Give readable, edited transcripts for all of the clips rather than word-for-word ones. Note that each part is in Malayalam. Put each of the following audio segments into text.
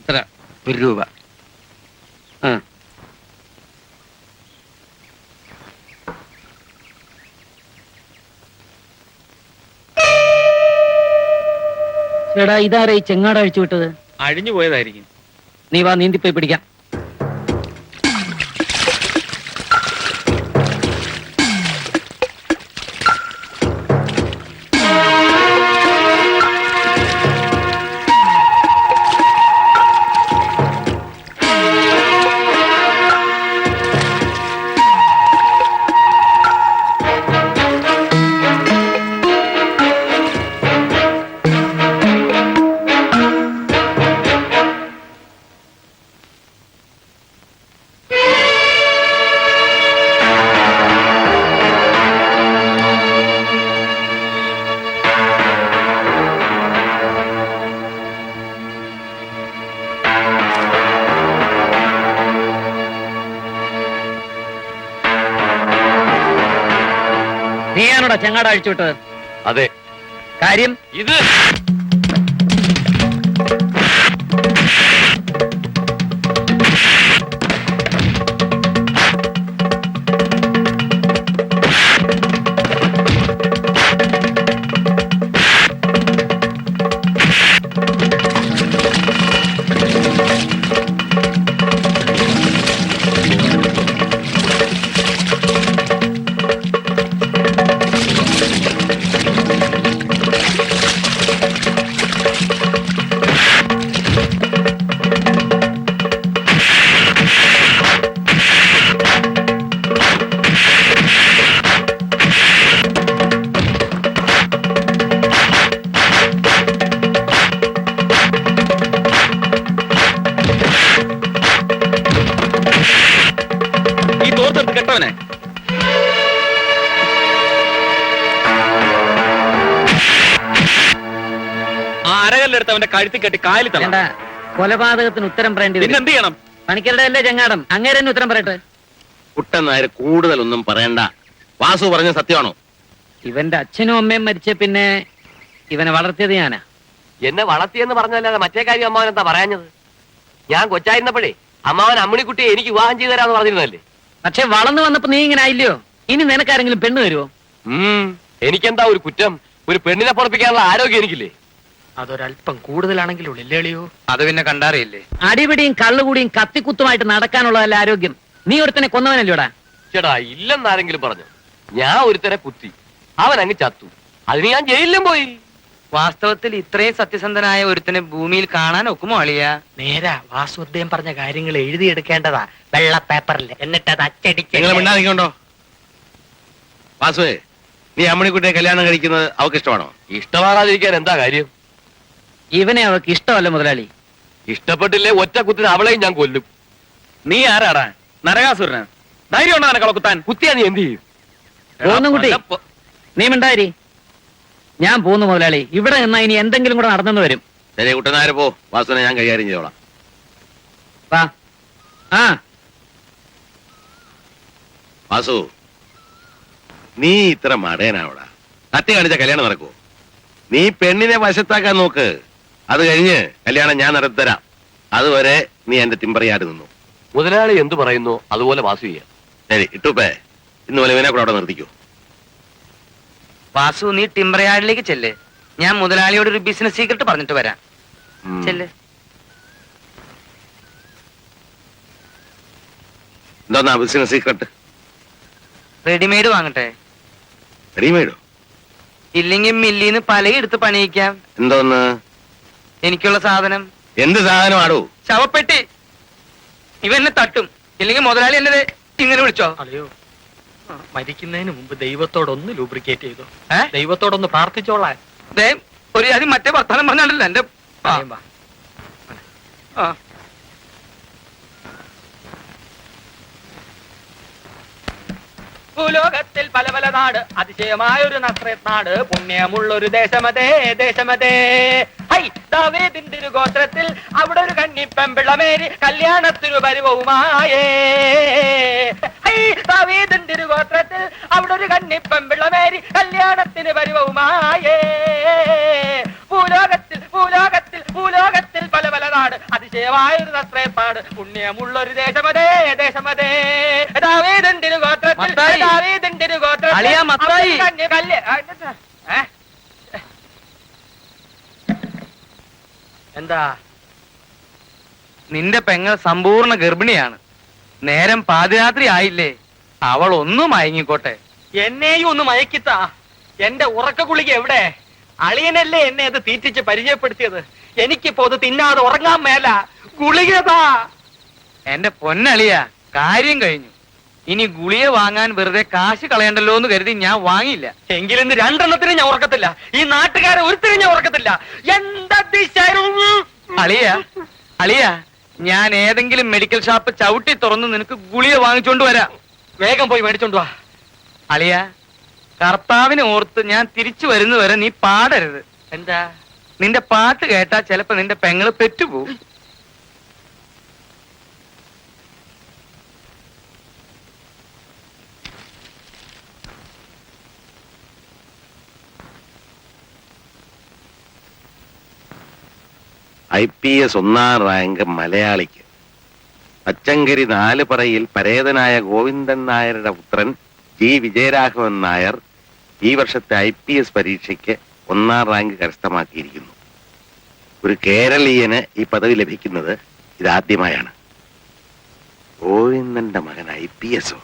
എത്ര? 1 രൂപ. ചേടാ, ഇതാരാ ഈ ചെങ്ങാട് അഴിച്ചു വിട്ടത്? അഴിഞ്ഞു പോയതായിരിക്കും. നീ വാ, നീന്തിപ്പോയി പിടിക്കാം. നീയാണോടാ ചെങ്ങാട് അഴിച്ചു വിട്ടത്? അതെ. കാര്യം? ഇത് കെട്ടവനെ ആ അരകല്ലെടുത്ത് അവന്റെ കഴുത്തി കെട്ടി കായലി തള്ള. കൊലപാതകത്തിന് ഉത്തരം പറയേണ്ടി വരും. എന്ത് ചെയ്യണം? പണിക്കരുടെ അല്ലേ ചെങ്ങാടം, അങ്ങേരെ തന്നെ ഉത്തരം പറയട്ടെ. കുട്ടൻ നായർ കൂടുതലൊന്നും പറയണ്ട. വാസു പറഞ്ഞ സത്യമാണോ? ഇവന്റെ അച്ഛനും അമ്മയും മരിച്ച പിന്നെ ഇവനെ വളർത്തിയത് ഞാനാ. എന്നെ വളർത്തിയെന്ന് പറഞ്ഞല്ലാതെ മറ്റേ കാര്യം അമ്മാവൻ എന്താ പറയാഞ്ഞത്? ഞാൻ കൊച്ചായിരുന്നപ്പോഴേ അമ്മാവൻ അമ്മിണിക്കുട്ടിയെ എനിക്ക് വിവാഹം ചെയ്തു തരാന്ന് പറഞ്ഞിരുന്നല്ലേ. പക്ഷെ വളർന്നു വന്നപ്പോ നീ ഇങ്ങനെ ആയില്ലയോ? ഇനി നിനക്കാരെങ്കിലും പെണ്ണ് തരുമോ? എനിക്കെന്താ ഒരു കുറ്റം? ഒരു പെണ്ണിനെ പൊറപ്പിക്കാനുള്ള ആരോഗ്യം എനിക്കില്ലേ? അതൊരല്പം കൂടുതലാണെങ്കിലും ഇല്ലളിയോ. അത് പിന്നെ കണ്ടാറിയില്ലേ? അടിപിടിയും കള്ളുകൂടിയും കത്തിക്കുത്തുമായിട്ട് നടക്കാനുള്ളതല്ല ആരോഗ്യം. നീ ഒരുത്തനെ കൊന്നവനല്ലോടാ. ചേടാ, ഇല്ലെന്നാരെങ്കിലും പറഞ്ഞു. ഞാൻ ഒരുത്തനെ കുത്തി, അവൻ അങ്ങ് ചത്തു. അതിന് ഞാൻ ജയിലിലും പോയി. വാസ്തവത്തിൽ ഇത്രയും സത്യസന്ധനായ ഒരുത്തനെ ഭൂമിയിൽ കാണാൻ ഒക്കുമോ അളിയാ? നേരാ, വാസു അദ്ദേഹം പറഞ്ഞ കാര്യങ്ങൾ എഴുതിയെടുക്കേണ്ടതാ വെള്ള പേപ്പറിൽ, എന്നിട്ട് അത് അച്ചടിച്ച്. നിങ്ങൾ മിണ്ടാതിരിക്കണ്ടോ? വാസുവേ, നീ അമ്മണിക്കുട്ടിയെ കല്യാണം കഴിക്കുന്നത് അവൾക്ക് ഇഷ്ടമാണോ? ഇഷ്ടമാകാതിരിക്കാൻ എന്താ കാര്യം? ഇവനെ അവൾക്ക് ഇഷ്ടമല്ല മുതലാളി. ഇഷ്ടപ്പെട്ടില്ലേ ഒറ്റ കുത്തിന് അവളെയും ഞാൻ കൊല്ലും. നീ ആരാടാ? നരകാസുരന് ധൈര്യം ഉണ്ടോ നിനക്കളെ കുത്താൻ? കുത്തിയാ നീ എന്ത് ചെയ്യും? കുട്ടി, നീ മിണ്ടായിരി. ഞാൻ പോന്നു മുതലാളി. ഇവിടെ നിന്നാ ഇനി എന്തെങ്കിലും കൂടെ നടന്നെന്ന് വരും. ശരി, കുട്ടനായർ പോ. വാസുവിനെ ഞാൻ കൈകാര്യം ചെയ്തോളാം. വാ. ആ വാസു, നീ ഇത്ര മടയനാവടാ. കത്തി കാണിച്ച കല്യാണം നടക്കുവോ? നീ പെണ്ണിനെ വശത്താക്കാൻ നോക്ക്. അത് കഴിഞ്ഞ് കല്യാണം ഞാൻ നടത്തിത്തരാം. അതുവരെ നീ എന്റെ തിമ്പറിയാട് നിന്നു. മുതലാളി എന്തു പറയുന്നു അതുപോലെ വാസു ചെയ്യാം. ശരി, ഇട്ടുപ്പേ, ഇന്ന് വലുവിനെ കൂടെ അവിടെ നിർത്തിക്കൂ. വാസു, നീ ടിംബർയാർഡിലേക്ക് ചെല്ല്. ഞാൻ മുതലാളിയോട് ഒരു ബിസിനസ് സീക്രട്ട് പറഞ്ഞിട്ട് വരാം. ചെല്ല്. എന്താ ബിസിനസ് സീക്രട്ട്? റെഡിമെയ്ഡ് വാങ്ങട്ടെ? റെഡിമെയ്ഡോ? ഇല്ലെങ്കിൽ മില്ലിന്ന് പലയെടുത്ത് പണിയിക്കാം. എന്തോന്ന്? എനിക്കുള്ള സാധനം. എന്ത് സാധനം ആടോ? ശവപ്പെട്ടി. ഇവന്നെ തട്ടും, ഇല്ലെങ്കിൽ മുതലാളി എന്നെ ഇങ്ങനെ വിളിച്ചോ. അല്ലയോ, മരിക്കുന്നതിന് മുമ്പ് ദൈവത്തോടൊന്ന് ലൂബ്രിക്കേറ്റ് ചെയ്തോ. ദൈവത്തോടൊന്ന് പ്രാർത്ഥിച്ചോളാൻ. ഒരു അത് മറ്റേ വർത്തമാനം പറഞ്ഞാണ്ടല്ലോ എന്റെ. ഭൂലോകത്തിൽ പല പല നാട്, അതിശയമായൊരു നസ്രത്ത് നാട്, പുണ്യമുള്ളൊരു ദേശമതേ ദേശമതേ. ഹൈ, ദാവീദിന്റെ ഒരു ഗോത്രത്തിൽ അവിടെ ഒരു കന്നിപ്പെമ്പിളമേരി കല്യാണത്തിനു പരിവവുമായേ. ഹൈ, ദാവീദിന്റെ ഒരു ഗോത്രത്തിൽ അവിടെ ഒരു കന്നിപ്പെമ്പിളമേരി കല്യാണത്തിന് പരിവവുമായേ. പുണ്യമായിരുന്നത്രേ പാട് പുണ്യമുള്ളൊരു ദേശമതേ ദേശമതേ ദാവീദിന്റെ ഗോത്രത്തിൽ മത്തായി. ദാവീദിന്റെ ഗോത്രത്തിൽ അളിയാ മത്തായി. എന്താ നിന്റെ പെങ്ങൾ സമ്പൂർണ്ണ ഗർഭിണിയാണ്. നേരം പാതിരാത്രി ആയില്ലേ, അവൾ ഒന്ന് മയങ്ങിക്കോട്ടെ. എന്നെയും ഒന്ന് മയക്കിത്താ. എന്റെ ഉറക്ക ഗുളിക എവിടെ? അളിയനല്ലേ എന്നെ അത് തീറ്റിച്ച് പരിചയപ്പെടുത്തിയത്. എനിക്കിപ്പോ അത് തിന്നാതെ ഉറങ്ങാൻ മേല. ഗുളികതാ. എന്റെ പൊന്നളിയ, കാര്യം കഴിഞ്ഞു. ഇനി ഗുളിക വാങ്ങാൻ വെറുതെ കാശ് കളയണ്ടല്ലോ എന്ന് കരുതി ഞാൻ വാങ്ങിയില്ല. എങ്കിലും രണ്ടെണ്ണത്തിന് ഞാൻ ഉറക്കത്തില്ല. ഈ നാട്ടുകാരെ ഒരുത്തിനും ഞാൻ ഉറക്കത്തില്ല. എന്താ അളിയ അളിയ, ഞാൻ ഏതെങ്കിലും മെഡിക്കൽ ഷോപ്പ് ചവിട്ടി തുറന്ന് നിനക്ക് ഗുളിക വാങ്ങിച്ചോണ്ട് വരാം. വേഗം പോയി മേടിച്ചോണ്ട് വാ. അളിയ, കർത്താവിനെ ഓർത്ത് ഞാൻ തിരിച്ചു വരുന്നവരെ നീ പാടരുത്. എന്താ? നിന്റെ പാട്ട് കേട്ടാ ചിലപ്പോ നിന്റെ പെങ്ങള് പെറ്റുപോകും. IPS 1ാം റാങ്ക് മലയാളിക്ക്. അച്ചങ്കരി 4 പറയിൽ പരേതനായ ഗോവിന്ദൻ നായരുടെ പുത്രൻ G. വിജയരാഘവൻ നായർ ഈ വർഷത്തെ IPS പരീക്ഷയ്ക്ക് 1ാം റാങ്ക് കരസ്ഥമാക്കിയിരിക്കുന്നു. ഒരു കേരളീയന് ഈ പദവി ലഭിക്കുന്നത് ഇതാദ്യമായാണ്. ഗോവിന്ദന്റെ മകൻ IPSോ?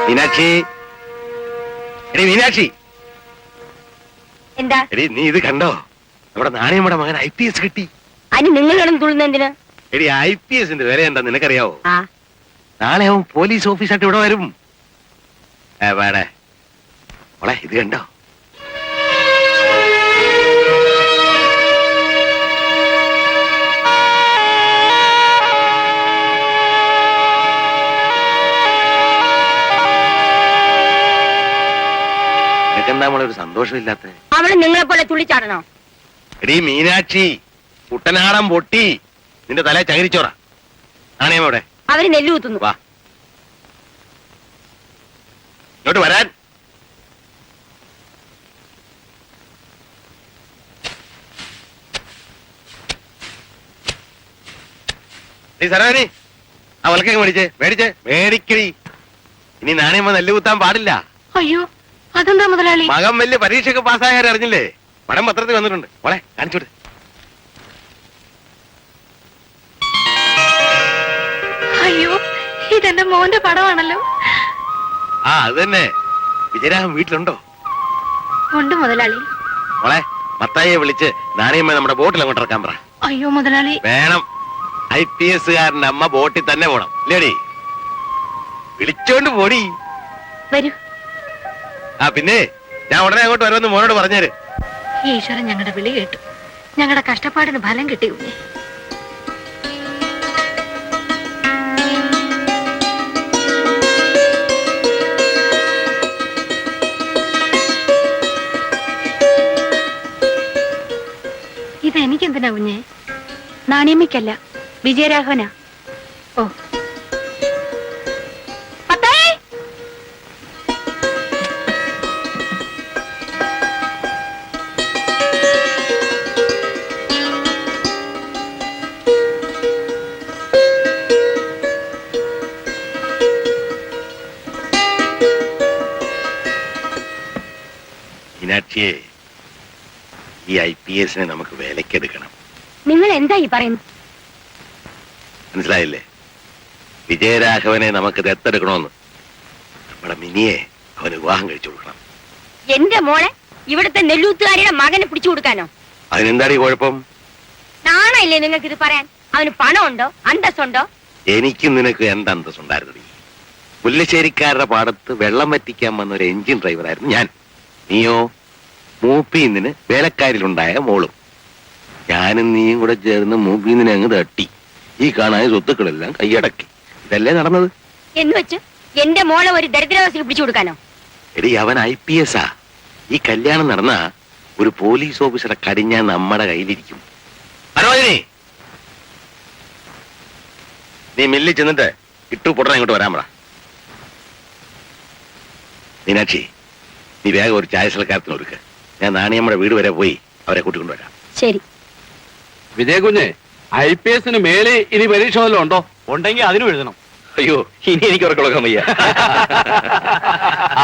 മീനാക്ഷി, എടി മീനാക്ഷി, എന്താ എടി നീ ഇത് കണ്ടോ? നമ്മുടെ നാണയമ്മയുടെ മകൻ IPS കിട്ടി. അതിന് നിങ്ങൾ കിടന്ന് തുള്ളുന്ന എന്തിനാ? എടി IPSന്റെ വില എന്താ നിനക്കറിയാവോ? ആ നാളെ അവൻ പോലീസ് ഓഫീസായിട്ട് ഇവിടെ വരും. വേടേ മോളെ, ഇത് കണ്ടോ? നിനക്കെന്താ മോളെ ഒരു സന്തോഷമില്ലാത്ത? അവള് നിങ്ങളെ പോലെ തുള്ളിച്ചാടണോ? എടീ മീനാക്ഷി, കുട്ടനാടൻ പൊട്ടി നിന്റെ തല ചകിരിച്ചോറ. നാണയമ്മയുടെ അവര് നെല്ല് കുത്തുന്നു. വാ ഇങ്ങോട്ട് വരാൻ. നീ സരവനി ആ വലക്കൊക്കെ മേടിക്കടി. ഇനി നാണയമ്മ നെല്ല് കുത്താൻ പാടില്ല. അയ്യോ, അതെന്താ മുതലാളി? മകൻ വലിയ പരീക്ഷയ്ക്ക് പാസ്സാകാൻ അറിഞ്ഞില്ലേ? പടം പത്രത്തിൽ വന്നിട്ടുണ്ട്. മോളെ കാണിച്ചോട്ട്. അയ്യോ, ഇതെന്റെ മോന്റെ പടമാണല്ലോ. ആ അത് തന്നെ. വിജയരാഘവൻ വീട്ടിലുണ്ടോ? ഉണ്ട് മുതലാളി. മോളെ, മത്തായിയെ വിളിച്ച് നാണയമ്മ നമ്മുടെ ബോട്ടിൽ അങ്ങോട്ട് ഇറക്കാൻ പറ. അയ്യോ മുതലാളി. വേണം. IPS കാരന്റെ അമ്മ ബോട്ടിൽ തന്നെ പോണം. ഇല്ലേടി? വിളിച്ചോണ്ട് പോടി. വരൂ. ആ പിന്നെ ഞാൻ ഉടനെ അങ്ങോട്ട് വരുമെന്ന് മോനോട് പറഞ്ഞേര്. ഈശ്വരൻ ഞങ്ങളുടെ വിളി കേട്ടു. ഞങ്ങളുടെ കഷ്ടപ്പാടിന് ഫലം കിട്ടി. ഉണ്ണി, ഇതെനിക്കെന്തിനാ കുഞ്ഞെ? നാണയമ്മയ്ക്കല്ല, വിജയരാഘവനാ. ഓ പത്തായി. മീനാക്ഷിയെ, ഈ IPSനെ നമുക്ക് വിലക്കെടുക്കണം. നിങ്ങൾ എന്താ ഈ പറയുന്നത്? മനസ്സിലായില്ലേ? വിജയരാഘവനെ നമുക്ക് ദത്തെടുക്കണമെന്ന്. നമ്മുടെ മിനിയെ അവന് വിവാഹം കഴിച്ചു കൊടുക്കണം. എന്റെ മോളെ ഇവിടുത്തെ നെല്ലൂത്തുകാരിയുടെ മകനെ പിടിച്ചു കൊടുക്കാനോ? അതിനെന്താടി കുഴപ്പം? നാണയില്ലേ നിങ്ങൾക്ക് ഇത് പറയാൻ? അവന് പണമുണ്ടോ, അന്തസ്സുണ്ടോ? എനിക്കും നിനക്ക് എന്തന്തസ്സുണ്ടായിരുന്നു? മുല്ലശ്ശേരിക്കാരുടെ പാടത്ത് വെള്ളം വറ്റിക്കാൻ വന്ന ഒരു എഞ്ചിൻ ഡ്രൈവറായിരുന്നു ഞാൻ. നീയോ മൂപ്പീന്നിന് വേലക്കാരിലുണ്ടായ മോളും. ഞാനും നീയും കൂടെ ചേർന്ന് മൂപ്പീന്നിനെ അങ്ങ് തട്ടി ഈ കാണാൻ സ്വത്തുക്കളെല്ലാം കൈയടക്കി. ഇതല്ലേ നടന്നത്? എന്ന് വെച്ച് എന്റെ മോളെ ഒരു ദരിദ്രവാസിക്ക് പിടിച്ചു കൊടുക്കാനോ? എടി, അവൻ IPS ആ. ഈ കല്യാണം നടന്ന ഒരു പോലീസ് ഓഫീസറെ കടിഞ്ഞാൻ നമ്മുടെ കയ്യിലിരിക്കും. അരോജിനി, നീ മില്ലിൽ ചെന്നിട്ട് ഇട്ടു പൊട്ടണ ഇങ്ങോട്ട് വരാൻ പറ. മീനാക്ഷി, നീ വേഗം ഒരു ചായ സൽക്കാരത്തിന് ഒരുക്ക്. ഞാൻ നാണിയമ്മയുടെ വീട് വരെ പോയി അവരെ കൂട്ടിക്കൊണ്ടുവരാം. ശരി. വിജയകുഞ്ഞെ, IPS മേലെ ഇനി പരീക്ഷ വല്ലതും ഉണ്ടോ? ഉണ്ടെങ്കിൽ അതിനും എഴുതണം. അയ്യോ, ഇനി എനിക്ക് ഉറക്കം വയ്യ.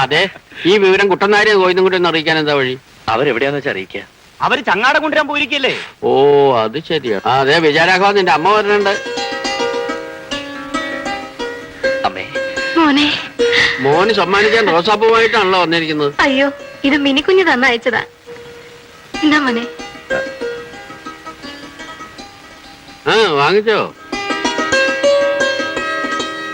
അതെ, ഈ വിവരം കുട്ടനാരിയെ കോയിന്നും കൂടി ഒന്ന് അറിയിക്കാൻ എന്താ വഴി? അവരെവിടെയാന്ന് വെച്ചാൽ അറിയിക്കുക. അവര് ചങ്ങാടം കൊണ്ടുവരാൻ പോയിരിക്കല്ലേ? ഓ, അത് ശരിയാ. അതെ, വിജയരാഘവൻ നിന്റെ അമ്മ വരുന്നുണ്ട്. അമ്മേ, മോനെ. മോന് സമ്മാനിക്കാൻ റോസാപ്പൂവായിട്ടാണല്ലോ വന്നിരിക്കുന്നത്. അയ്യോ, ഇത് മിനിക്കുഞ്ഞ് തന്നയച്ചതാ. എന്താ മോനെ? വാങ്ങിച്ചോ?